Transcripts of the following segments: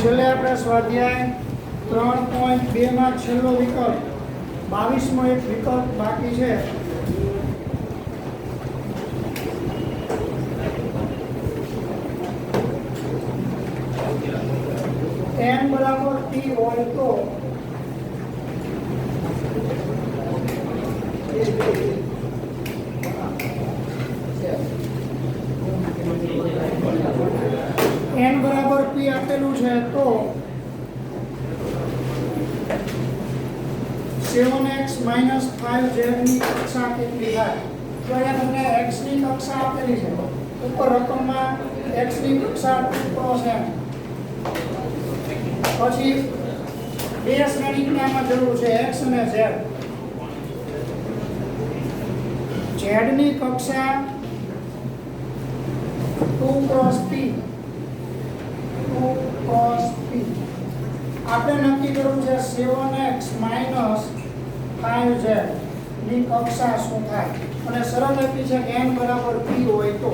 છેલ્લે આપણે સ્વાધ્યાય 3.2 માં છેલ્લો વિકલ્પ 22મો એક વિકલ્પ બાકી છે. n બરાબર p હોય તો n બરાબર p આપેલું છે તો 7x - 5z ની કક્ષા કેટલી થાય? તો અહીંયા તમને x ની કક્ષા આપેલી છે, ઉપર રકમમાં x ની કક્ષા 2 × n, પછી બે શ્રેણીની આમાં જરૂર છે x અને z. z ની કક્ષા 2 × p, 2 × p. આપણે નક્કી કરવું છે 7x - 5z ની કક્ષા શું થાય, અને શરત આપી છે કે n બરાબર p હોય તો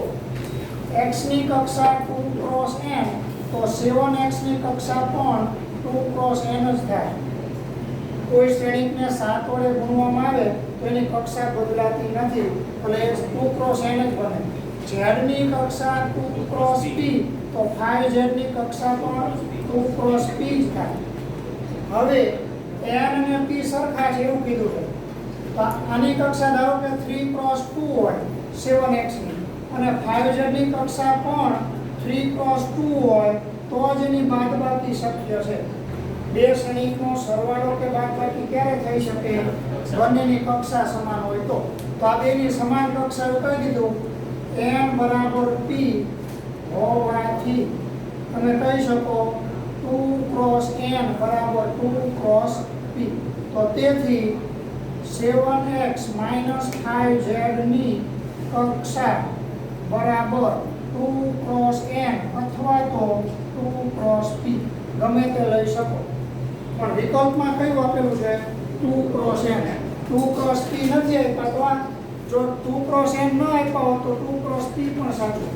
x ની કક્ષા 2 × n, તો 7x ની કક્ષા પણ 2 × n જ થાય. કોઈ શ્રેણીકને 7 વડે ગુણવામાં આવે તો એની કક્ષા બદલાતી નથી, એટલે 2 × n જ બને. z ની કક્ષા 2 × p, તો 5z ની કક્ષા પણ 2 × p જ થાય. હવે n અને p સરખા છે એવું કીધું છે, તો આની કક્ષા ધારો કે 3 × 2 હોય 7x ની, અને 5z ની કક્ષા પણ 3 × 2 હોય તો જ એની બાદબાકી શક્ય છે. બે શ્રેણીનો સરવાળો કે બાદબાકી ક્યારે થઈ શકે? બંનેની કક્ષા સમાન હોય તો. તો આ બેની સમાન કક્ષા એવું કહી દીધું, n બરાબર p હોવાથી તમે કહી શકો 2 × n બરાબર 2 × p. તો તેથી 7x - 5z ની કક્ષા બરાબર 2 × n અથવા તો 2 × p, ગમે તે લઈ શકો. પણ વિકલ્પમાં કયું આપેલું છે? 2 × n. 2 × p નથી આપ્યા, તો જો 2 × n ન આપ્યા હોત તો 2 × p પણ સાચું.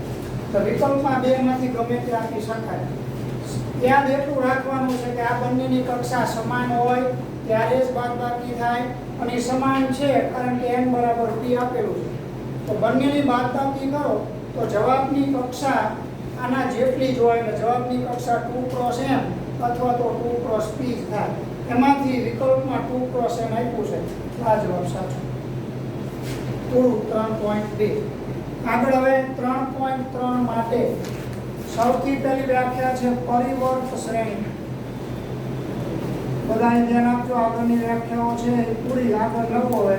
તો વિકલ્પમાં બેમાંથી ગમે તે આપી શકાય. યાદ એટલું રાખવાનું છે કે આ બંનેની કક્ષા સમાન હોય ત્યારે જ બાદબાકી થાય, અને સમાન છે કારણ કે n બરાબર p આપેલું છે. તો બંનેની બાદબાકી કરો તો જવાબની કક્ષા આના જેટલી જ હોય, એટલે જવાબની કક્ષા 2 × n અથવા તો 2 × p જ થાય. એમાંથી વિકલ્પમાં 2 × n આપ્યું છે, આ જવાબ સાચો. પૂરું 3.2. આગળ હવે 3.3 માટે સૌથી પહેલી વ્યાખ્યા છે પરિવર્ત શ્રેણી. બધાને ધ્યાન આપજો, આગળની વ્યાખ્યાઓ છે એ પૂરી આગળ લખો. હવે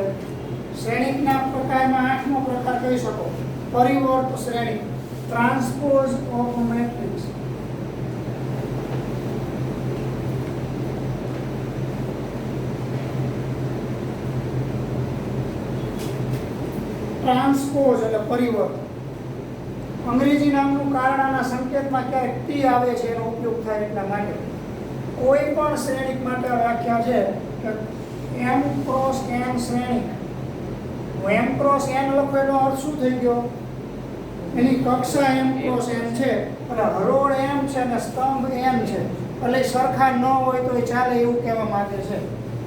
શ્રેણીકના પ્રકારમાં 8મો પ્રકાર કહી શકો પરિવર્ત શ્રેણી, ટ્રાન્સપોઝ ઓફ મેટ્રિક્સ. ટ્રાન્સપોઝ એટલે પરિવર્તન. અંગ્રેજી નામનું કારણ આના સંકેતમાં ક્યારેક ટી આવે છે, એનો ઉપયોગ થાય એટલા માટે. કોઈ પણ શ્રેણીક માટે વ્યાખ્યા છે કે m × n શ્રેણીક. m × n લખો એનો અર્થ શું થઈ ગયો? એની કક્ષા m × n છે, અને હરોળ m છે અને સ્તંભ n છે, એટલે સરખા ન હોય તો એ ચાલે એવું કહેવા માંગે છે.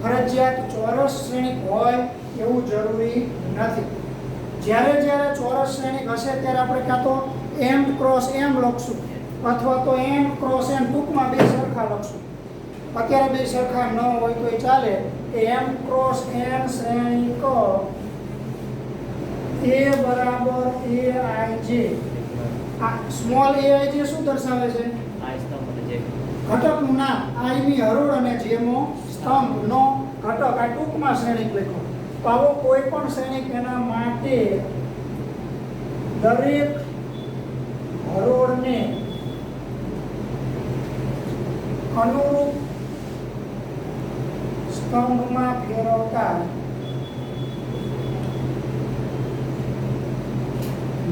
ફરજિયાત ચોરસ શ્રેણીક હોય એવું જરૂરી નથી. જ્યારે ચોરસ શ્રેણીક હશે ત્યારે આપણે કાં તો m × m લખશું અથવા તો n × n, ટૂંકમાં બે સરખા લખશું. અત્યારે બે સરખા ન હોય તો એ ચાલે. એ m × n શ્રેણીક a બરાબર aij. આ સ્મોલ aij શું દર્શાવે છે? ઘટકનું નામ, i ની હરોળ અને j મો સ્તંભનો ઘટક. આ ટૂંકમાં શ્રેણીક લખો. તો આવો કોઈ પણ શ્રેણીક એના માટે દરેક હરોળને અનુરૂપ સ્તંભમાં ફેરવતા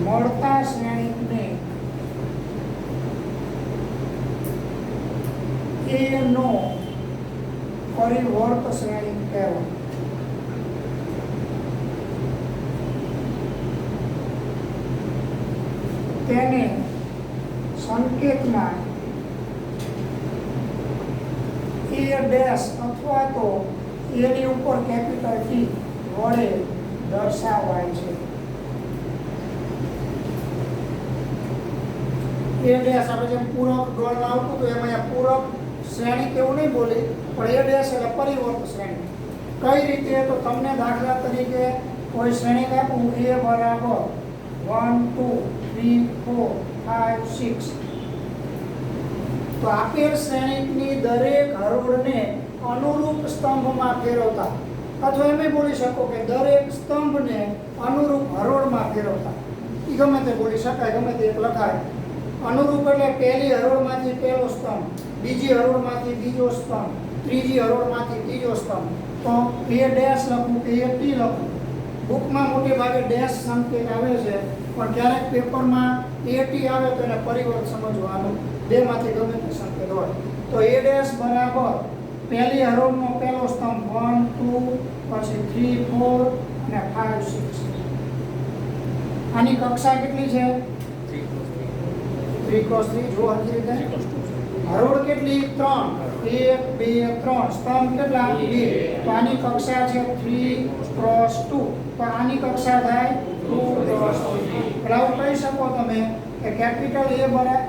મળતા શ્રેણીકને a નો પરિવર્ત શ્રેણીક કહેવાય. તેને સંકેતમાં એ ડેશ અથવા તો એ ની ઉપર કેપિટલ ટી વડે દર્શાવાય છે. એ ડેશ આપણે જેમ પૂરક ગણ આવતું તો એમાં અહીંયા પૂરક શ્રેણી કેવું નહીં બોલી, પણ એ ડેશ એટલે પરિવર્ત શ્રેણી. કઈ રીતે? તો તમને દાખલા તરીકે કોઈ શ્રેણી આપું a બરાબર 1 2 3 4 5 6, તો આપેલ શ્રેણીની દરેક હરોળને અનુરૂપ સ્તંભમાં ફેરવતા, અથવા એમ બોલી શકો કે દરેક સ્તંભને અનુરૂપ હરોળમાં ફેરવતા. એ ગમે તે બોલી શકાય, ગમે તે એક લખાય. અનુરૂપ એટલે પહેલી હરોળમાંથી પહેલો સ્તંભ, બીજી હરોળમાંથી બીજો સ્તંભ, ત્રીજી હરોળમાંથી ત્રીજો સ્તંભ. તો એ ડેશ લખું કે એ ટી લખું. બુકમાં મોટે ભાગે ડેશ સંકેત આવે છે, પણ ક્યારેક પેપરમાં એ ટી આવે તો એને પરિવર્ત સમજવાનું. બેમાંથી ગમે તે સંકેત હોય. તો એ ડેશ બરાબર પહેલી હરોળનો પહેલો સ્તંભ 1 2 પછી 3 4 અને 5 6. આની કક્ષા કેટલી છે? 3 × 3. જો હરખી રીતે હરોળ કેટલી? 3. 1 2 3. સ્તંભ કેટલા? 2. તો આની કક્ષા છે 3 × 2. તો આની કક્ષા થાય 2 × 3. એટલે આવું કહી શકો તમે કે કેપિટલ A બરાબર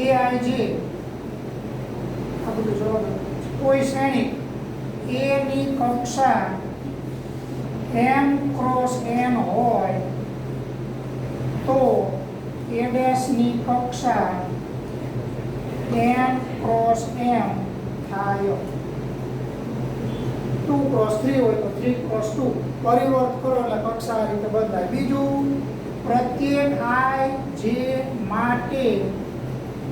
AIJ, આ બધું જોવા દો. કોઈ શ્રેણી A ની કક્ષા m × n હોય તો A ડેશ ની કક્ષા n × m થાય. 2 × 3 હોય તો 3 × 2. પરિવર્ત કરો એટલે કક્ષા આ રીતે બદલાય. બીજું, પ્રત્યેક i j માટે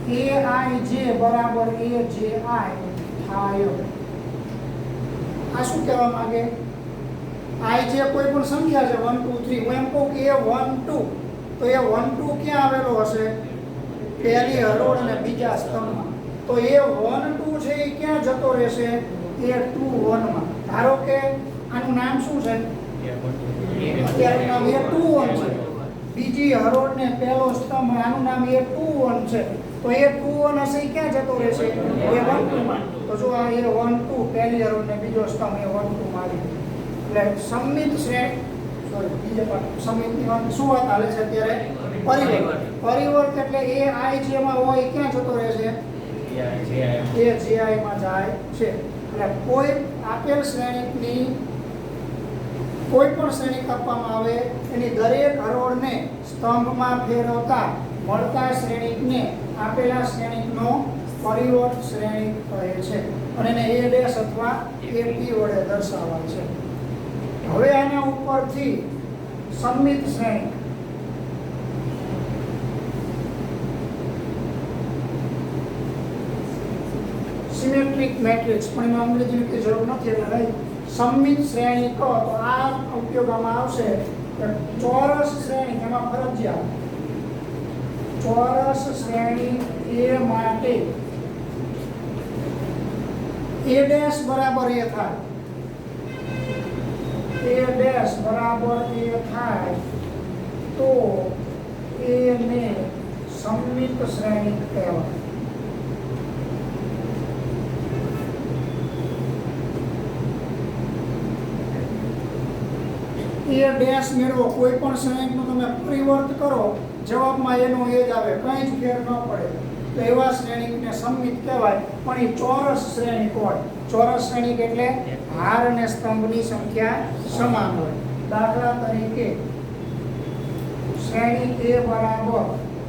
aij બરાબર aji થાય. આ શું કહેવા માંગે? i જે કોઈ પણ સંખ્યા છે 1 2 3, હું એમ કહું કે a 1 2, તો એ 1 2 ક્યાં આવેલો હશે? પહેલી હરોળ અને બીજા સ્તંભમાં. તો એ 1 2 છે એ ક્યાં જતો રહેશે? એ 2 1 માં. ધારો કે આનું નામ શું છે? અત્યારે નામ એ 2 1 છે. બીજી હરોળ ને પહેલો સ્તંભ, આનું નામ એ 2 1 છે. તો એ 2 1 હશે એ ક્યાં જતો રહેશે? એ 1 2 માં. તો જો આ એ 1 2 પહેલી હરોળ ને બીજો સ્તંભ એ 1 2 માં આવી. એટલે સમિત શ્રેણી, સોરી બીજે પણ સમિતની વાત શું વાત હાલે છે અત્યારે? પરિવર્ત. પરિવર્ત એટલે એ i જેમાં હોય ક્યાં જતો રહેશે? એ ji માં જાય છે. એટલે કોઈ આપેલ શ્રેણીની કોઈ પણ શ્રેણી આપવામાં આવે એની દરેક હરોળને સ્તંભમાં ફેરવતા મળતા શ્રેણીકને આપેલા શ્રેણીકનો પરિવર્ત શ્રેણીક કહે છે, અને એને a ડેશ અથવા a p વડે દર્શાવાય છે. હવે આના ઉપરથી સમમિત શ્રેણી, સિમેટ્રિક મેટ્રિક્સ, પણ એમાં અંગ્રેજીની કોઈ જરૂર નથી એટલે નહીં. સમમિત શ્રેણી કહો તો આ ઉપયોગમાં આવશે કે ચોરસ શ્રેણી, એમાં ફરજિયાત ચોરસ શ્રેણી a માટે a ડેશ બરાબર a થાય. a ડેશ બરાબર a થાય તો a ને સમમિત શ્રેણી કહેવાય. એ ડેશ મેળવો, કોઈ પણ શ્રેણીકનું તમે પરિવર્ત કરો, જવાબમાં એનો એ જ આવે, કંઈ જ ફેર ન પડે, તો એવા શ્રેણીકને સમમિત કહેવાય. પણ એ ચોરસ શ્રેણીક હોય. ચોરસ શ્રેણીક એટલે હાર અને સ્તંભની સંખ્યા સમાન હોય. દાખલા તરીકે શ્રેણી a બરાબર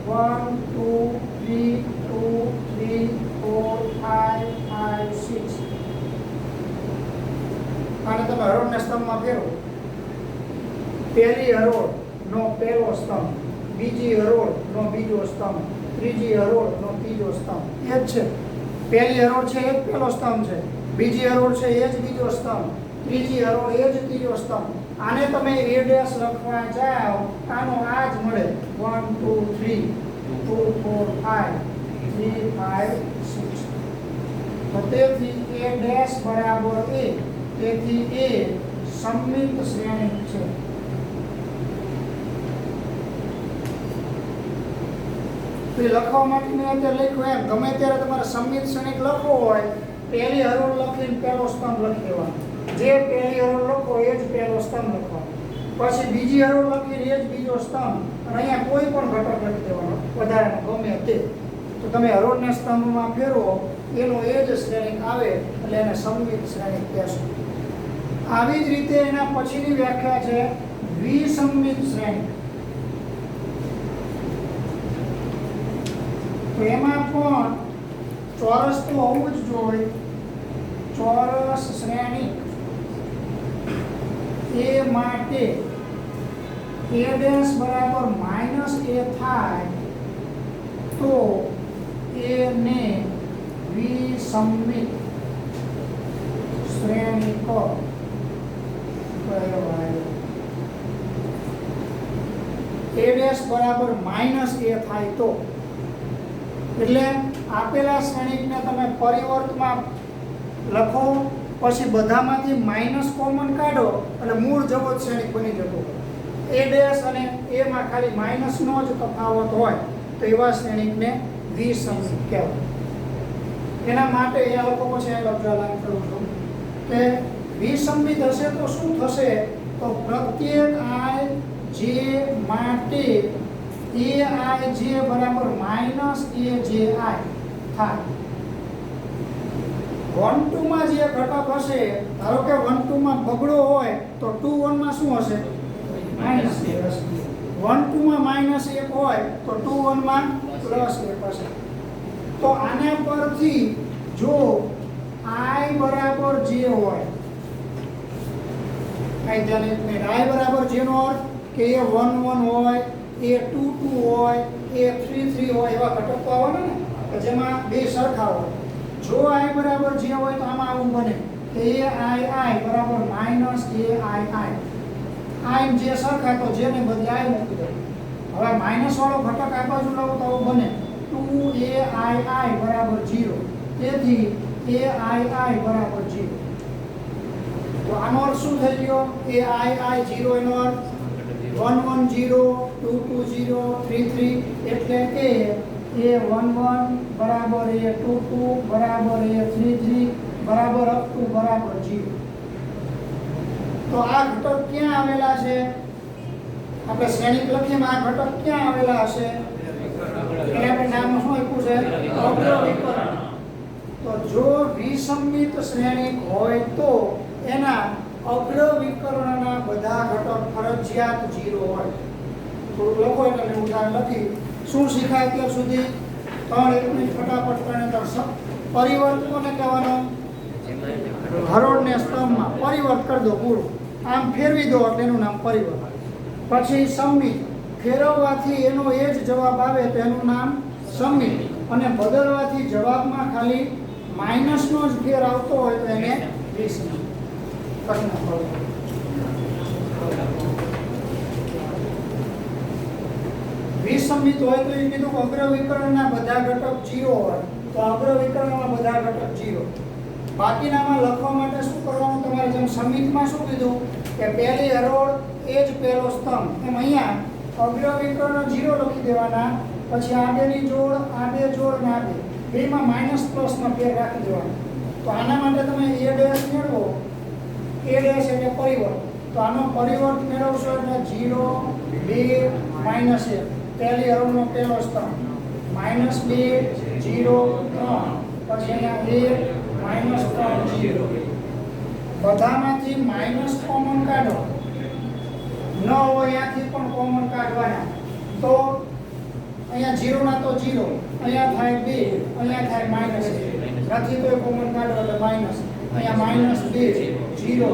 1 2 3 2 3 4 5 5 6. આને તમે હરોળના સ્તંભમાં ફેરવો. પહેલી હરોળ નો પહેલો સ્તંભ, બીજી હરોળ નો બીજો સ્તંભ, ત્રીજી હરોળ નો ત્રીજો સ્તંભ. એ જ છે. પહેલી હરોળ છે એ જ પહેલો સ્તંભ છે, બીજી હરોળ છે એ જ બીજો સ્તંભ, ત્રીજી હરોળ એ જ ત્રીજો સ્તંભ. આને તમે a ડેશ લખવા જાઓ, આનો આ જ મળે 1 2 3 2 4 5 3 5 6. તો તેથી a ડેશ બરાબર a, તેથી a સમમિત શ્રેણીક છે. લખવા માટે મેં અત્યારે લખ્યું એમ, ગમે ત્યારે તમારે સમમિત શ્રેણીક લખવો હોય પહેલી હરોળ લખીને પહેલો સ્તંભ લખી દેવાનો. જે પહેલી હરોળ લખો એ જ પહેલો સ્તંભ લખવાનો. પછી બીજી હરોળ લખીને એ જ બીજો સ્તંભ, અને અહીંયા કોઈ પણ ઘટક લખી દેવાનો વધારાનો ગમે તે. તો તમે હરોળને સ્તંભમાં ફેરવો એનો એ જ શ્રેણિક આવે એટલે એને સમમિત શ્રેણિક કહેશો. આવી જ રીતે એના પછીની વ્યાખ્યા છે વિસંમિત શ્રેણિક. તો એમાં પણ ચોરસ તો હોવું જ જોઈએ. ચોરસ શ્રેણિક એ માટે a' બરાબર -a થાય તો એને વિસંમિત શ્રેણિક કહેવાય. a' બરાબર -a થાય તો એટલે આપેલા શ્રેણિકને તમે પરિવર્તમાં લખો, પછી બધામાંથી માઇનસ કોમન કાઢો એટલે મૂળ જવો જ શ્રેણિક બની જતો. a' અને a માં ખાલી માઇનસનો જ તફાવત હોય તો એવા શ્રેણિકને વિસંમિત કહેવાય. એના માટે એ લોકો પછી આ લફ્ઝાલાન કરું છું કે વિસંમિત હશે તો શું થશે, તો પ્રત્યેક i j માટે aij બરાબર -aj થાય. 1 2 માં જે ઘટક હશે, ધારો કે 1 2 માં બગડો હોય તો 2 1 માં શું હશે? -1 હશે. 1 2 માં -1 હોય તો 2 1 માં +1 હશે. તો આના પરથી જો i બરાબર j હોય, i બરાબર j નો અર્થ કે એ 1 1 હોય, એ 2 2 હોય, એ 3 3 હોય, એવા ઘટક તો આવવાના ને કે જેમાં બે સરખા હોય. જો i બરાબર j હોય તો આમાં આવું બને કે ai બરાબર -ai. i જે સરખા તો j ને બદલે i મૂકી દો. હવે માઈનસ વાળો ઘટક આ બાજુ લાવો તો આવું બને 2ai બરાબર 0. તેથી ai બરાબર 0. તો આનો અર્થ શું થઈ ગયો? ai 0 એનો અર્થ 1 1 0, 2 2 0, 3 3 એટલે કે a11 બરાબર a22 બરાબર a33 બરાબર અપ ટુ બરાબર 0. તો આ ઘટક ક્યાં આવેલા છે? આપણે શ્રેણિક લખીએ આ ઘટક ક્યાં આવેલા હશે? એટલે આપણે નામ શું આપ્યું છે? અગ્રવિકર્ણ. તો જો વિસંમિત શ્રેણિક હોય તો એના અગ્રવિકર્ણના બધા ઘટક ફરજિયાત 0 હોય. તો લખો એટલે મેં ઉદાહરણ લખી. શું શીખાય અત્યાર સુધી? 3 1 મિનિટ ફટાફટ 3 પરિવર્ત કોને કહેવાનો? હરોળને સ્તંભમાં પરિવર્ત કરી દો પૂરું. આમ ફેરવી દો એટલે એનું નામ પરિવર્ત. પછી સંમિત, ફેરવવાથી એનો એ જ જવાબ આવે તો એનું નામ સંમિત, અને બદલવાથી જવાબમાં ખાલી માઇનસનો જ ફેર આવતો હોય તો એને વિસંમિત. વિસંમિત હોય તો એ કીધું અગ્રવિકર્ણના બધા ઘટક 0 હોય તો અગ્રવિકર્ણમાં બધા ઘટક 0. બાકીનામાં લખવા માટે શું કરવાનું? તમારે જેમ સંમિતમાં શું કીધું કે પહેલી હરોળ એ જ પહેલો સ્તંભ, એમ અહીંયા અગ્રવિકર્ણ 0 લખી દેવાના. પછી આ બેની જોડ, આ બે જોડ ને આ બેમાં માઇનસ પ્લસનો ફેર રાખી દેવાનો. તો આના માટે તમે a' મેળવો. a' એટલે પરિવર્ત. તો આનો પરિવર્ત મેળવશો એટલે 0 2 -1. પહેલી હરોળનો પહેલો સ્તંભ -2 0 3, પછી અહીંયા 1 -3 0. બધામાંથી માઇનસ કોમન કાઢો. ન હોય ત્યાંથી પણ કોમન કાઢવાના. તો અહીંયા 0 ના તો 0, અહીંયા થાય 2, અહીંયા થાય -1. નથી તો કોમન કાઢો એટલે માઇનસ. અહીંયા -2 0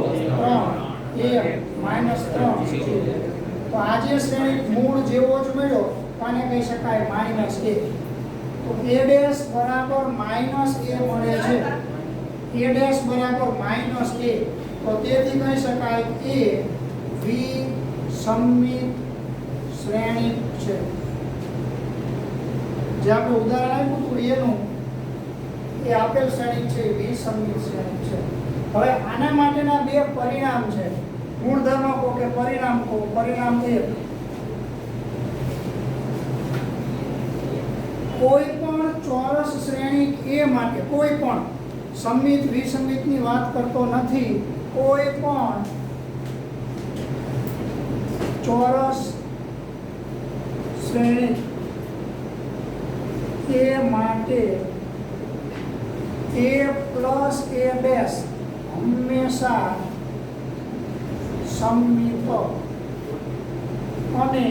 3 1 -3 0. તો આ જે શ્રેણિક મૂળ જેવો જ મળ્યો આને કહી શકાય -a. તો a' બરાબર -a મળે છે. a' બરાબર -a. તો તેથી કહી શકાય એ વિસંમિત શ્રેણિક છે. જે આપણે ઉદાહરણ આપ્યું હતું એનું એ આપેલ શ્રેણિક છે, વિસંમિત શ્રેણિક છે. હવે આના માટેના બે પરિણામ છે. ગુણધર્મ કહો કે પરિણામ કહો. પરિણામ 1, કોઈ પણ ચોરસ શ્રેણિક A માટે કોઈ પણ સંમિત વિસંમિતની વાત કરતો નથી. કોઈ પણ ચોરસ શ્રેણી એ માટે a પ્લસ a ડેશ હંમેશા સંમિત અને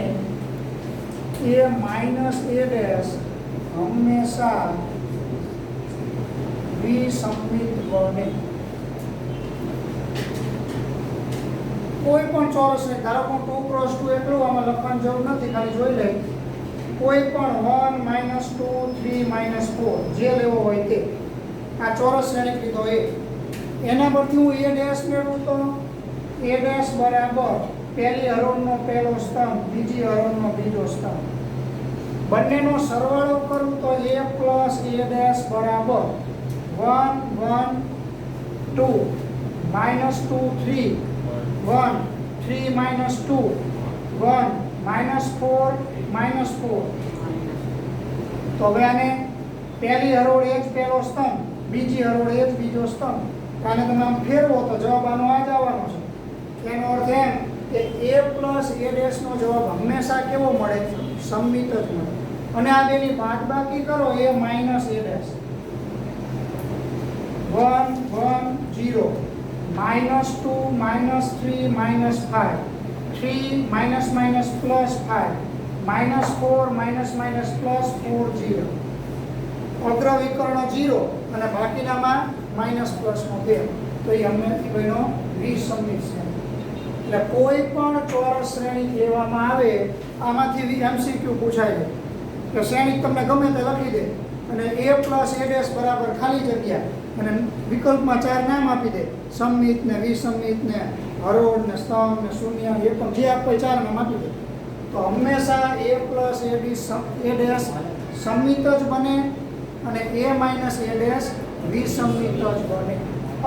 a માઇનસ a ડેશ હંમેશા વિસંમિત બને. કોઈ પણ ચોરસ ને ધારો કે 2 ક્રોસ 2 એટલું આમાં લખવાની જરૂર નથી, ખાલી જોઈ લે. કોઈ પણ 1 -2 3 -4 જે લેવો હોય તે આ ચોરસ શ્રેણી લીધો એ એના પરથી હું a ડેશ મેળવું તો a ડેશ બરાબર પહેલી હરોળનો પહેલો સ્તંભ બીજી હરોળનો બીજો સ્તંભ બંનેનો સરવાળો કરું તો a પ્લસ a ડેશ બરાબર 1 1 2 -2 3 1 3 -2 1 -4 -4. તો હવે આને પહેલી હરોળ એ જ પહેલો સ્તંભ બીજી હરોળ એ જ બીજો સ્તંભ આને તમે આમ ફેરવો તો જવાબ આનો આ જ આવવાનો છે. એનો અર્થ એમ કે a પ્લસ a ડેશ નો જવાબ હંમેશા કેવો મળે? સંમિત જ મળે. અને આ બેની બાદબાકી કરો a minus a dash 1 1 0 -2 -3 -5 3 minus minus plus 5 -4 minus minus plus 4 0 અગ્ર વિકર્ણ 0 અને બાકીનામાં માઇનસ પ્લસ નો 2 તો એ એનો વિસંમિત છે. એટલે કોઈ પણ ચોરસ શ્રેણી કહેવામાં આવે આમાંથી એમસીક્યુ પૂછાય છે કે શ્રેણી તમને ગમે તે લખી દે અને a પ્લસ a ડેશ બરાબર ખાલી જગ્યા અને વિકલ્પમાં 4 નામ આપી દે સંમિત ને વિસંમિત ને હરોળ ને સ્તંભ ને શૂન્ય એ પણ જે આપે 4 નામ આપી દે તો હંમેશા a પ્લસ a ડેશ સંમિત જ બને અને a માઇનસ a ડેશ વિસંમિત જ બને.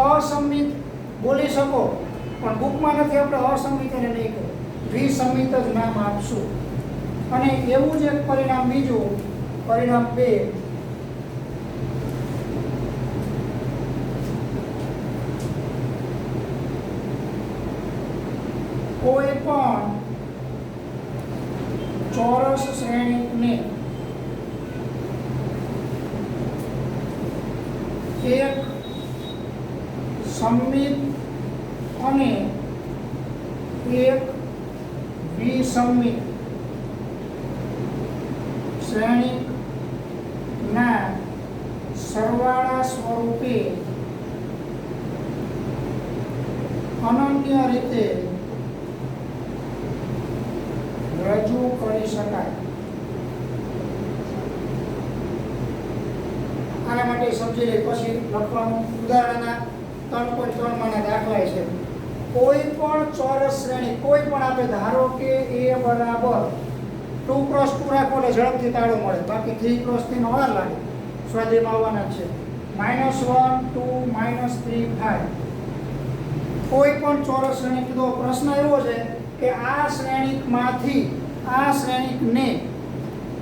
અસંમિત બોલી શકો પણ બુકમાં નથી, આપણે અસંમિત એને નહીં કહે, વિસંમિત જ નામ આપશું. અને એવું જ એક પરિણામ બીજું, પરિણામ 2 કોઈ પણ ચોરસ શ્રેણીને એક સંમિત અને એક વિસંમિત શ્રેણીના સરવાળા સ્વરૂપે અનન્ય રીતે રજૂ કરી શકાય. આના માટે સમજી લઈ પછી લખવાનું. ઉદાહરણના 3.3 માના દાખલા છે. કોઈ પણ ચોરસ શ્રેણી કોઈ પણ આપણે ધારો કે a બરાબર 2 ક્રોસ 2 રાખો એટલે ઝડપથી તાળો મળે, બાકી 3 ક્રોસ 3 નો વાર લાગે, સ્વાધ્યાયમાં આવવાના છે. -1 2 -3 5 કોઈ પણ ચોરસ શ્રેણી કીધો. પ્રશ્ન એવો છે કે આ શ્રેણીકમાંથી આ શ્રેણીકને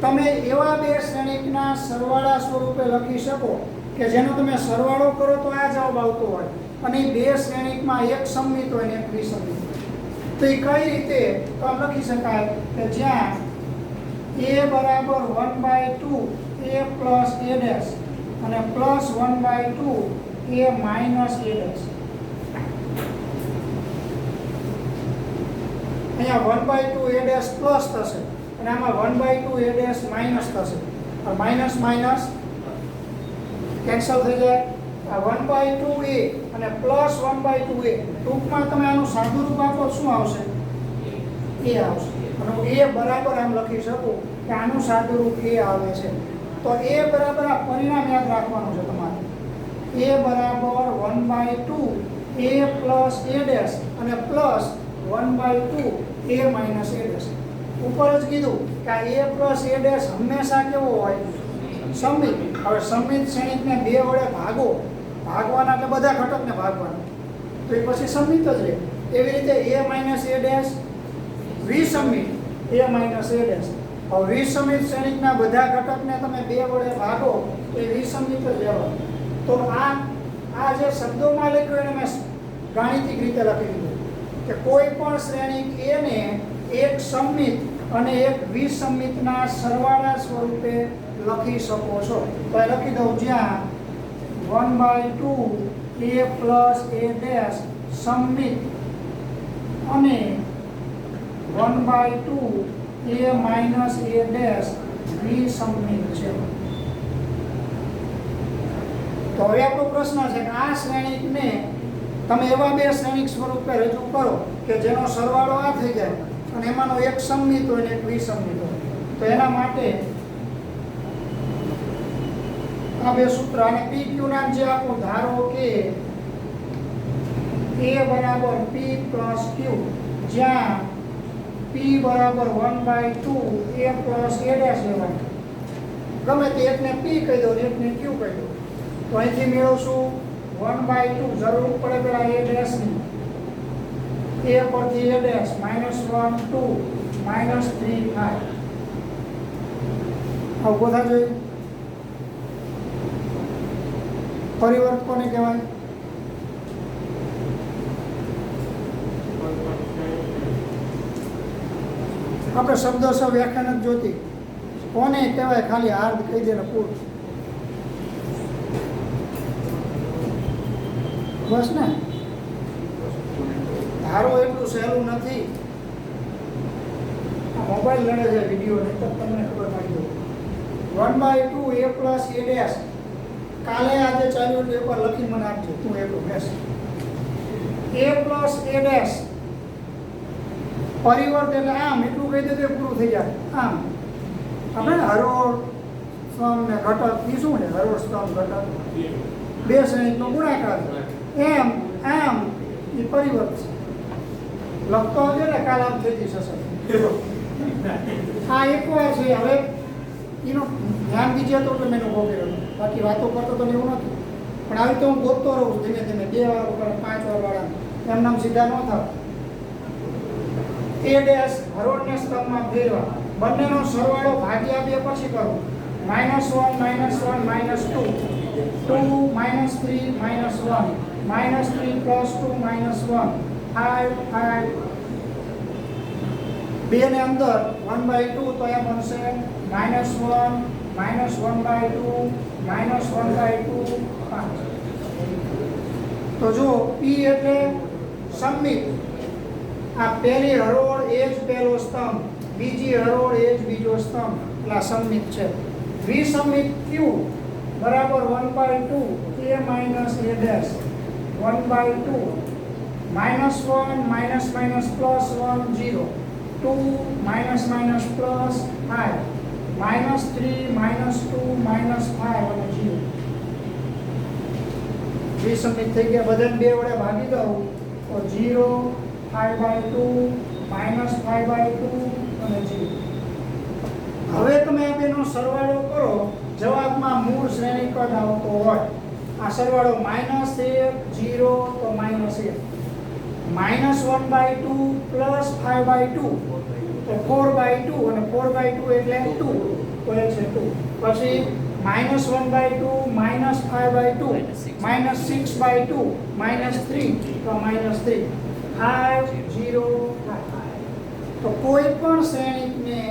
તમે એવા બે શ્રેણીકના સરવાળા સ્વરૂપે લખી શકો કે જેનો તમે સરવાળો કરો તો આ જવાબ આવતો હોય અને બે શ્રેણીકમાં એક સંમિત હોય ને એક વિસંમિત. તો એ કઈ રીતે તો આમ લખી શકાય કે જ્યાં a બરાબર 1/2 a પ્લસ a ડેશ અને plus 1/2 a minus a dash. અહીંયા 1/2 a ડેશ પ્લસ થશે અને આમાં 1/2 a ડેશ માઇનસ થશે. આ માઇનસ માઇનસ કેન્સલ થઈ જાય. આ 1/2 a અને પ્લસ 1/2 a ટૂંકમાં તમે આનું સાદું રૂપ આપો શું આવશે? a આવશે. અને a બરાબર આમ લખી શકું કે આનું સાદું રૂપ a આવે છે. તો a બરાબર આ પરિણામ યાદ રાખવાનું છે તમારે. a બરાબર 1/2 a પ્લસ a ડેશ અને plus 1/2 a minus a dash. ઉપર જ કીધું કે આ a પ્લસ a ડેશ હંમેશા કેવો હોય? સંમિત. હવે સંમિત શ્રેણીકને 2 વડે ભાગો, ભાગવાના એટલે બધા ઘટકને ભાગવાના, તો એ પછી સંમિત જ રહે. એવી રીતે a માઇનસ a ડેશ વિસંમિત, a માઇનસ a ડેશ. હવે વિસંમિત શ્રેણીકના બધા ઘટકને તમે 2 વડે ભાગો તો એ વિસંમિત જ રહેવાનું. તો આ આ જે શબ્દોમાં લખ્યું એને મેં ગાણિતિક રીતે લખી દીધું કે કોઈ પણ શ્રેણિક A ને એક સમમિત અને એક વિસમમિતના સરવાળા સ્વરૂપે લખી શકો છો. તો એ લખી દઉં જ્યાં 1/2 A plus A dash સમમિત અને 1/2 A minus A dash વિસમમિત છે. તો હવે આપણો પ્રશ્ન છે કે આ શ્રેણિકને તમે એવા બે શ્રેણિક સ્વરૂપે રજૂ કરો કે જેનો સરવાળો આ થઈ જાય અને એમાંનો એક સમમિત હોય અને એક વિસમમિત હોય. તો એના માટે આ બે સૂત્ર અને PQ નામ જે આપો, ધારો કે A બરાબર P plus Q, જ્યાં P બરાબર 1/2 A plus A dash લેવાનું. ગમે તે એકને P કહી દો એકને Q કહી દો. તો અહીંથી મેળવશું 1/2, જરૂર પડે પેલા A dash ની, A પરથી A dash -1 2 -3 થાય. આવું બધા જોઈએ. પરિવર્ત કોને કહેવાય? આપણે શબ્દોશ વ્યાખ્યાન જ જોતી કોને કહેવાય, ખાલી હાર્દ કહી દે ને પૂરું. બસ ને, ધારો એટલું સહેલું નથી. આ મોબાઈલ લડે છે વિડીયો નહીં તો તમને ખબર પડી જાય. 1/2 A plus A dash કાલે આજે ચાલ્યું એટલે એકવાર લખી મને આપજો તું એટલું બેસ. A plus A dash પરિવર્ત એટલે આમ એટલું કહી દે તો પૂરું થઈ જાય. આમ આપણે હરોળ સ્તંભ ને ઘટક એ શું છે? હરોળ સ્તંભ ઘટક બે શ્રેણીનો ગુણાકાર છે. એમ આમ એ પરિવર્ત છે. લખતો હશે ને કાલ આમ થઈ જશે. આ એકવાર છે. હવે એનો ધ્યાન દીજે તો મેં ઉભો કર્યો, બાકી વાતો કરતો તો એવું નથી. પણ આવી તો હું ગોતતો રહું ધીમે ધીમે 2 વાર વગર 5 વાર વાળા એમ નામ સીધા ન થાવ. A dash હરોળને સ્તંભમાં ફેરવા, બંનેનો સરવાળો ભાગ્યા 2 પછી કરો. -1 -1 -2 2 -3 -1 -3 + 2 -1 5 5 2 ને અંદર 1/2 તો એ બનશે -1 -1/2 -1/2 5. તો જો P એટલે સમમિત. આ પહેલી હરોળ એ જ પહેલો સ્તંભ, બીજી હરોળ એ જ બીજો સ્તંભ, એટલે સમમિત છે. વિસમમિત Q બરાબર 1/2 A minus A dash 1/2 -1 -+ 1 0 2 ++ 5 -3 -2 -5 અને 0. વિસમમિત થઈ ગયા. બધાને 2 વડે ભાગી દઉં તો 0 5/2 -5/2 અને 0. હવે તમે આ બેનો સરવાળો કરો, જવાબમાં મૂળ શ્રેણીક જ આવતો હોય. આ સરવાળો -1 0 તો -1 -1/2 + 5/2 તો 4/2 અને 4/2 એટલે 2 તો એ છે 2. પછી -1/2 -5/2 -6/2 -3 તો -3 5 0 5. તો કોઈ પણ શ્રેણીકને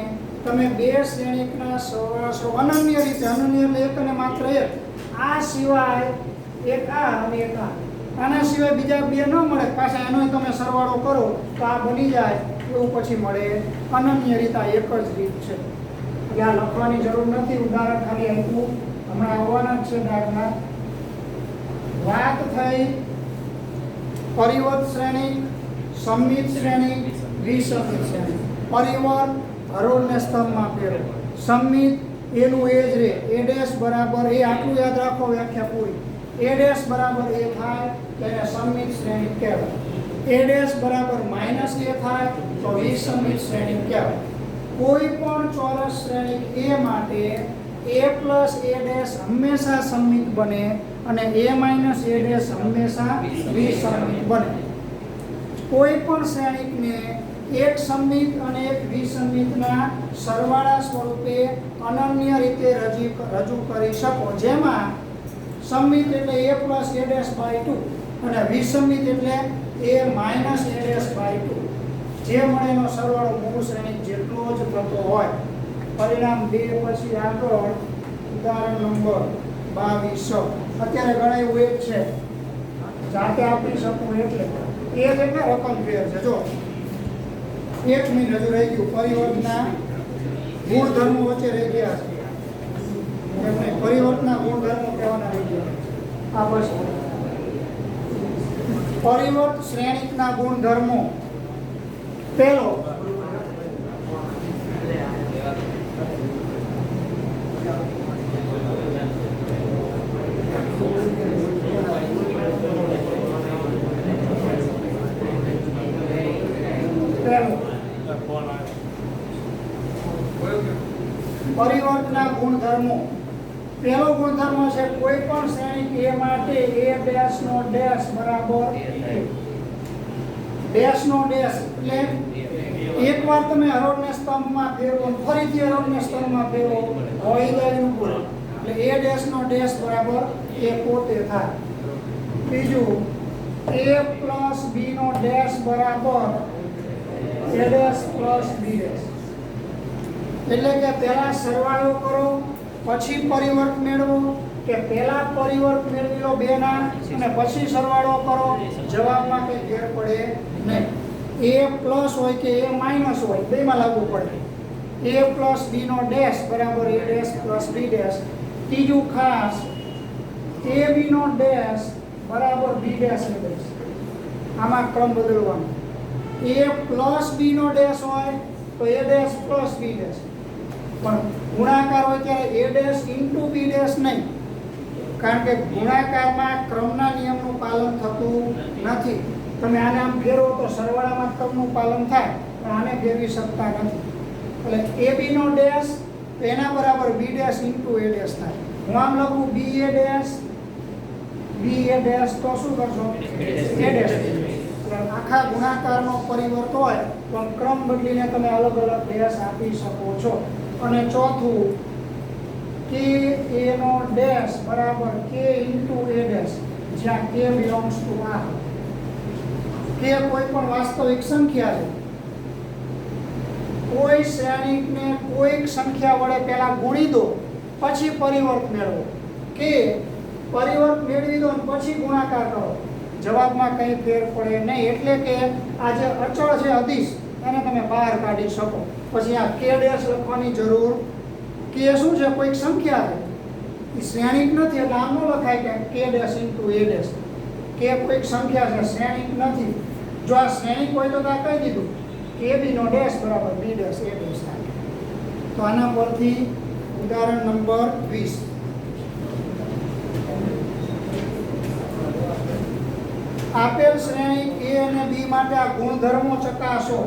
તમે બે શ્રેણીકના સરવાળો અનન્ય રીતે, અનન્ય એટલે એક અને માત્ર એક, આ સિવાય એક આ અને એક આ, આના સિવાય બીજા બે ન મળે, પાછા એનો તમે સરવાળો કરો તો આ બની જાય એવું પછી મળે. અનન્ય રીત આ એક જ રીત છે. એટલે આ લખવાની જરૂર નથી. ઉદાહરણ ખાલી આપ્યું, હમણાં આવવાના જ છે દાખલા. વાત થઈ પરિવર્ત શ્રેણી, સમમિત શ્રેણી, વિસમિત શ્રેણી. પરિવર્ત હરોળને સ્તંભમાં ફેરવો. સમમિત એનું એ જ રે. A dash બરાબર એ, આટલું યાદ રાખો, વ્યાખ્યા પૂરી. A dash બરાબર એ થાય તેને સમમિત શ્રેણી કહેવાય. A dash બરાબર -a થાય તો વિસમિત શ્રેણી કહેવાય. કોઈ પણ ચોરસ શ્રેણી A માટે A plus A dash હંમેશા સમમિત બને અને A minus A dash હંમેશા વિસમિત બને. કોઈ પણ શ્રેણીકને એક સમમિત અને એક વિસમિતના સરવાળા સ્વરૂપે અનન્ય રીતે રજૂ કરી શકો, જેમાં સમમિત એટલે a plus a dash by 2 અને વિષમિત એટલે a minus a dash by 2. જે મળે એનો સરવાળો મૂળ શ્રેણી જેટલો જ થતો હોય. પરિણામ 2 પછી આગળ ઉદાહરણ નંબર 22. અત્યારે ગણાયું એક છે, જાતે આપી શકું એટલે એ જ એટલે રકમ ફેર છે. જો 1 મિનિટ હજુ રહી ગયું. પરિવર્તના ગુણધર્મો વચ્ચે રહી ગયા છે. એમને પરિવર્તના ગુણધર્મો કહેવાના રહી ગયા. આ પછી પરિવર્ત શ્રેણીકના ગુણધર્મો. પહેલો પરિવર્તના ગુણધર્મો. પહેલો ગુણધર્મ છે કોઈ પણ શ્રેણિક a માટે a ડેશ નો ડેશ બરાબર ડેશ નો ડેશ એટલે એકવાર તમે હરોળને સ્તંભમાં ફેરવો ફરીથી હરોળને સ્તંભમાં ફેરવો હોય જાય ઉપર એટલે a ડેશ નો ડેશ બરાબર a પોતે થાય. બીજું a પ્લસ b નો ડેશ બરાબર a dash plus b dash એટલે કે પહેલા સરવાળો કરો પછી પરિવર્ત મેળવો કે પહેલા પરિવર્ત મેળવી લો બે ના અને પછી સરવાળો કરો, જવાબમાં કંઈ ફેર પડે નહીં. a પ્લસ હોય કે a માઇનસ હોય બેમાં લાગુ પડે. a પ્લસ b નો ડેશ બરાબર a dash plus b dash. ત્રીજું ખાસ ab નો ડેશ બરાબર b ડેશ a ડેશ. આમાં ક્રમ બદલવાનો. a પ્લસ b નો ડેશ હોય તો a dash plus b dash, પણ ગુણાકાર હોય ત્યારે a dash into b dash નહીં, કારણ કે ગુણાકારમાં ક્રમના નિયમનું પાલન થતું નથી. તમે આને આમ ફેરવો તો સરવાળામાં ક્રમનું પાલન થાય, પણ આને ફેરવી શકતા નથી. એટલે ab નો ડેશ તો એના બરાબર b dash into a dash થાય. હું આમ લખું b a ડેશ તો શું કરશો a ડેશ. આખા ગુણાકારનો પરિવર્ત હોય પણ ક્રમ બદલીને તમે અલગ અલગ ડેશ આપી શકો છો. અને ચોથું કે a નો ડેશ બરાબર k ઇન્ટુ a ડેશ, જ્યાં k belongs to r. k કોઈ પણ વાસ્તવિક સંખ્યા છે. કોઈ શ્રેણીકને કોઈક સંખ્યા વડે પહેલા ગુણી દો પછી પરિવર્ત મેળવો, કે પરિવર્ત મેળવી દો અને પછી ગુણાકાર કરો, જવાબમાં કંઈ ફેર પડે નહીં. એટલે કે આ જે અચળ છે અદિશ એને તમે બહાર કાઢી શકો. પછી આ કે ડેશ લખવાની જરૂર. કે શું છે? કોઈક સંખ્યા છે, એ શ્રેણીક નથી એટલે આમ ન લખાય કે કે ડેશ ઇન્ટુ a ડેશ. કે કોઈક સંખ્યા છે, શ્રેણીક નથી. જો આ શ્રેણીક હોય તો આ કહી દીધું કે b નો ડેશ બરાબર b ડેશ a ડેશ થાય. તો આના પરથી ઉદાહરણ નંબર 20. આપેલ શ્રેણી a અને b માટે આ ગુણધર્મો ચકાસો.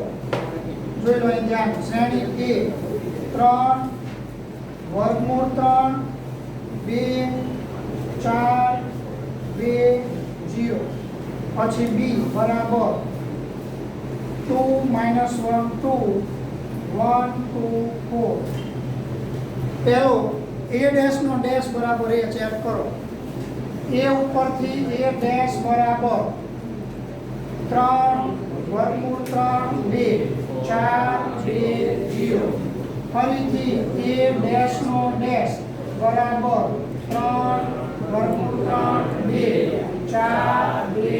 જોઈ લો ધ્યાન. શ્રેણી a 3 વર્ગમૂળ 3 2 4 2 0. પછી b બરાબર 2 - 1 2 1 2 4. પહેલો a ડેશ નો ડેશ બરાબર a ચેક કરો. a ઉપરથી a ડેશ બરાબર 3 વર્ગમૂળ 3 2 4 2 0. ફરીથી a ડેશ નો ડેશ બરાબર 3 વર્ગમૂળ 3 2 4 2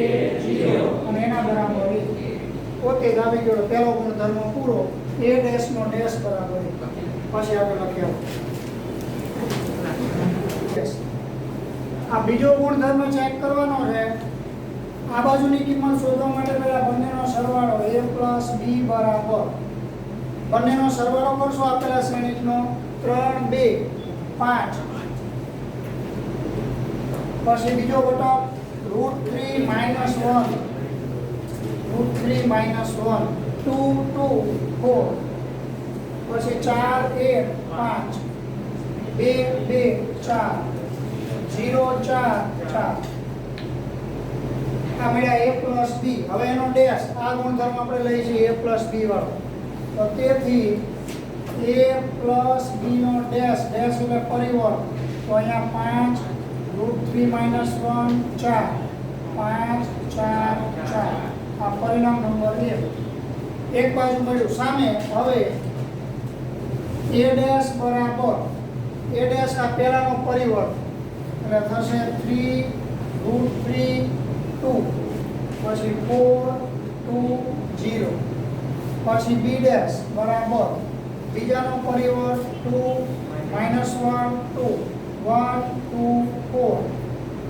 0 અને એના બરાબર 1. પોતે જ આવી ગયો પહેલો ગુણધર્મ પૂરો. a ડેશ નો ડેશ બરાબર 1. પછી આપણે લખ્યા આ બીજો ગુણધર્મ ચેક કરવાનો છે. આ બાજુની કિંમત શોધવા માટે પહેલા બંનેનો સરવાળો a પ્લસ b બરાબર, બંનેનો સરવાળો કરશો આપેલા શ્રેણીકનો 3 2 5. પછી બીજો ઘટક √3 - 1 √3 - 1 2 2 4. પછી 4 1 5 2 2 4 0 4 4. આ મળ્યા a પ્લસ b. હવે એનો ડેશ આ ગુણધર્મ આપણે લઈ છીએ a પ્લસ b વાળો. તો તેથી a પ્લસ b નો ડેશ, ડેશ એટલે પરિવર્ત, તો અહીંયા 5 √3 - 1 4 5 4 4 આ પરિણામ નંબર 1 એક બાજુ મળ્યું સામે હવે a' બરાબર a' આ પહેલાનો પરિવર્ત એટલે થશે 3 √3 2 પછી 4 2 0 પછી b' બરાબર બીજાનો પરિવર્ત 2 - 1 2 1 2 4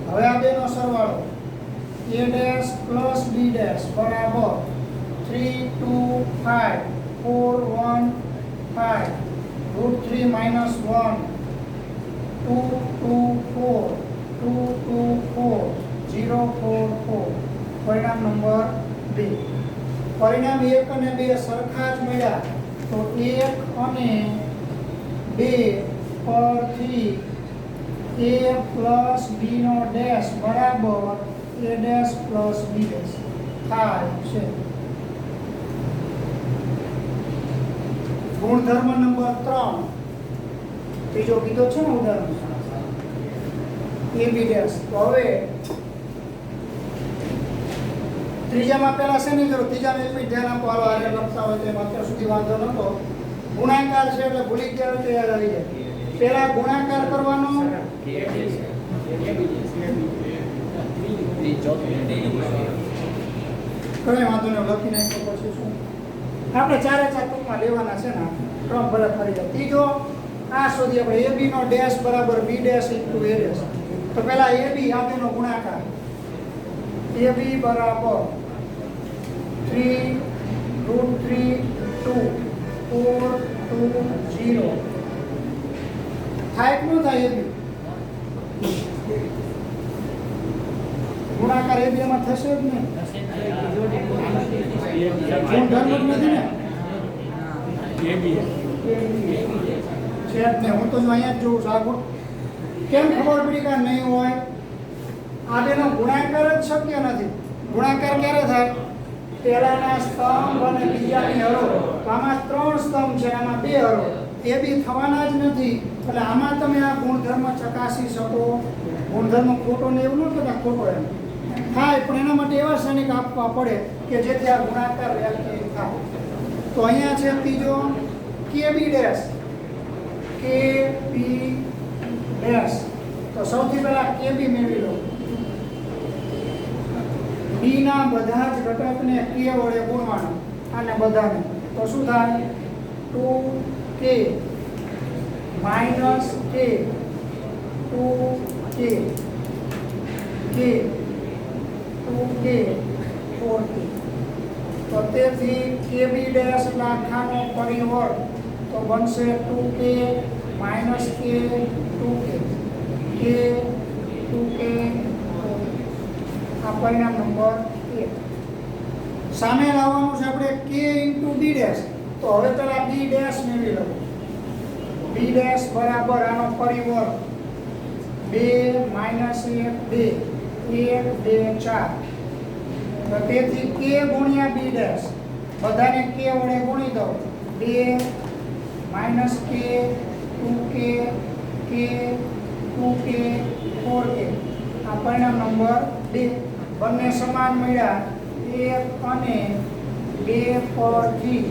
હવે આ બેનો સરવાળો a' પ્લસ b' બરાબર 3 2 5 4 1 5 √3 - 1 2 2 4 2 2 4 0 4 4 પરિણામ નંબર 2 પરિણામ 1 અને 2 સરખા જ મળ્યા તો 1 અને 2 પરથી a પ્લસ b નો ડેશ બરાબર a dash plus b dash થાય છે. ગુણધર્મ નંબર 3 ત્રીજો કીધો છે ને ઉદાહરણ a b ડેશ. તો હવે ત્રીજામાં પહેલા શેની જરૂર ત્રીજામાં એક મિનિટ ધ્યાન આપો હાલો આગળ લખતા હોય તેમાં અત્યાર સુધી વાંધો નતો ગુણાકાર છે એટલે ભૂલી ગયા હોય તો યાદ આવી જાય પહેલા ગુણાકાર કરવાનો કઈ વાંધો નહીં લખી નાખ્યો પછી શું આપણે ચારે ચાર ટૂંકમાં લેવાના છે ને ક્રમ ભલે ફરી જાય ત્રીજો આ શોધી આપણે ab નો ડેશ બરાબર b ડેશ * a ડેશ તો પહેલા ab આ બેનો ગુણાકાર ab બરાબર 3 √3 2 4 2 0 થાય કે ન થાય ab ગુણાકાર ab માં થશે જ ને ગુણધર્મ જ નથી ને છે જ ને હું તો અહીંયા જ જોઉં છું આગળ કેમ ખબર પડી કે નહીં હોય આ બેનો ગુણાકાર જ શક્ય નથી ગુણાકાર ક્યારે થાય પહેલાના સ્તંભ અને બીજાની હરોળ તો આમાં 3 સ્તંભ છે આમાં 2 હરોળ એ બી થવાના જ નથી એટલે આમાં તમે આ ગુણધર્મ ચકાસી શકો ગુણધર્મ ખોટો ને એવું ન કહેતા ખોટો એમ થાય પણ એના માટે એવા શ્રેણિક આપવા પડે કે જેથી આ ગુણાકાર વ્યાખ્યાયિત થાય તો અહીંયા છે ત્રીજો kb ડેશ kb ડેશ તો સૌથી પહેલા kb મેળવી લો b ના બધા જ ઘટકને k વડે ગુણવાનો આને બધાને તો શું થાય 2k minus k 2k k 2k 4k તો તેથી kb ડેશ લાખાનો પરિવર્ત તો બનશે 2k minus k 2k k 2k આ પરિણામ નંબર 1 સામે લાવવાનું છે આપણે k * b ડેશ તો હવે પેલા b ડેશ મેળવી લો b ડેશ બરાબર આનો પરિવર્ત 2 - 1 2 1 2 4 તો તેથી k ગુણ્યા b ડેશ બધાને k વડે ગુણી દો 2 - k 2k k 2k 4k આ પરિણામ નંબર 2 બંને સમાન મળ્યા 1 અને 2 પરથી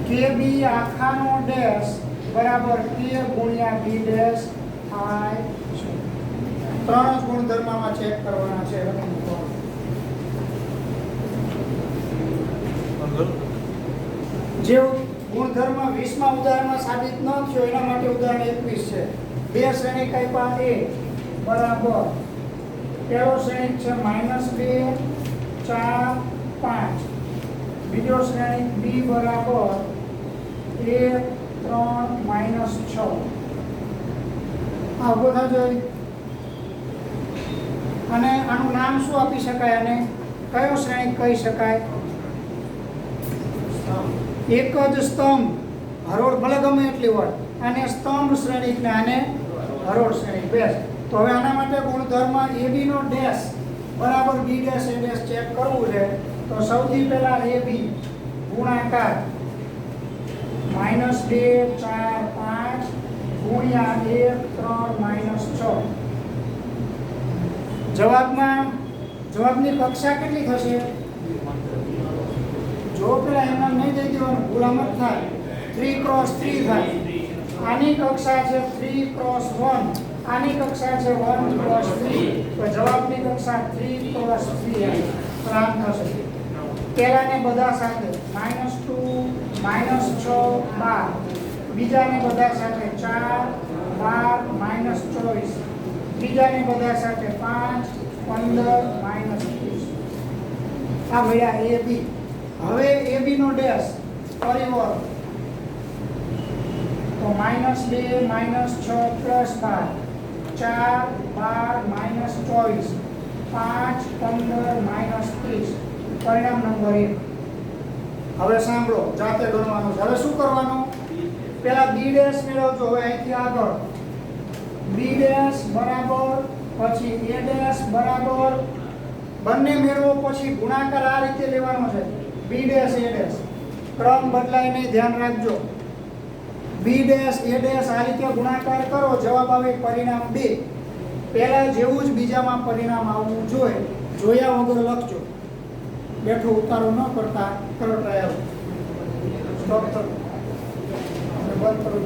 kb આખાનો ડેશ બરાબર k ગુણ્યા b ડેશ થાય છે. ત્રણ જ ગુણધર્મમાં ચેક કરવાના છે. જે ગુણધર્મ 20માં ઉદાહરણમાં સાબિત ન થયો એના માટે ઉદાહરણ 21 છે. બે શ્રેણિક આપ્યા a બરાબર પહેલો શ્રેણિક છે -2 4 5 બીજો શ્રેણિક b બરાબર 1 3 -6 આ ઉભો થજો અને આનું નામ શું આપી શકાય અને કયો શ્રેણિક કહી શકાય એક જ સ્તંભ હરોળ ભલે ગમે એટલી હોય આને સ્તંભ શ્રેણિક ને આને હરોળ શ્રેણિક બેસ તો હવે આના માટે ગુણધર્મ ab નો ડેશ બરાબર b dash a dash check કરવું છે તો સૌથી પહેલા ab ગુણાકાર -2 4 5 ગુણ્યા 1 3 -6 જવાબની કક્ષા કેટલી થશે? જો પેલા એમના નહીં દઈ દેવાનું, ભૂલામત થાય. 3 × 3 થાય. આની કક્ષા છે 3 × 1, આની કક્ષા છે 1 × 3. તો જવાબની કક્ષા 3 × 3 પ્રાપ્ત થશે. પહેલાને બધા સાથે -2 -6 12, બીજાને બધા સાથે 4 12 -24, બીજાને બધા સાથે 5 15 -30. આ મળ્યા AB. હવે AB નો ડેશ પરિવર્ત તો -2 -6 + 12 4 12 -24 5 15 -30. પરિણામ નંબર 1. હવે સાંભળો, જાતે ગણવાનું છે. હવે શું કરવાનું? પહેલા B' મેળવજો. હવે અહીંથી આગળ B' બરાબર, પછી A' બરાબર, બંને મેળવો પછી ગુણાકાર આ રીતે લેવાનો છે. B' A' ક્રમ બદલાય નહીં, ધ્યાન રાખજો. B' A' આ રીતે ગુણાકાર કરો, જવાબ આવે પરિણામ 2. પહેલા જેવું જ બીજામાં પરિણામ આવવું જોઈએ. જોયા વગર લખજો. બેઠો ઉતારો ન કરતા કરો ટ્રાયલ. સ્ટોપ કરો. બંધ કરો.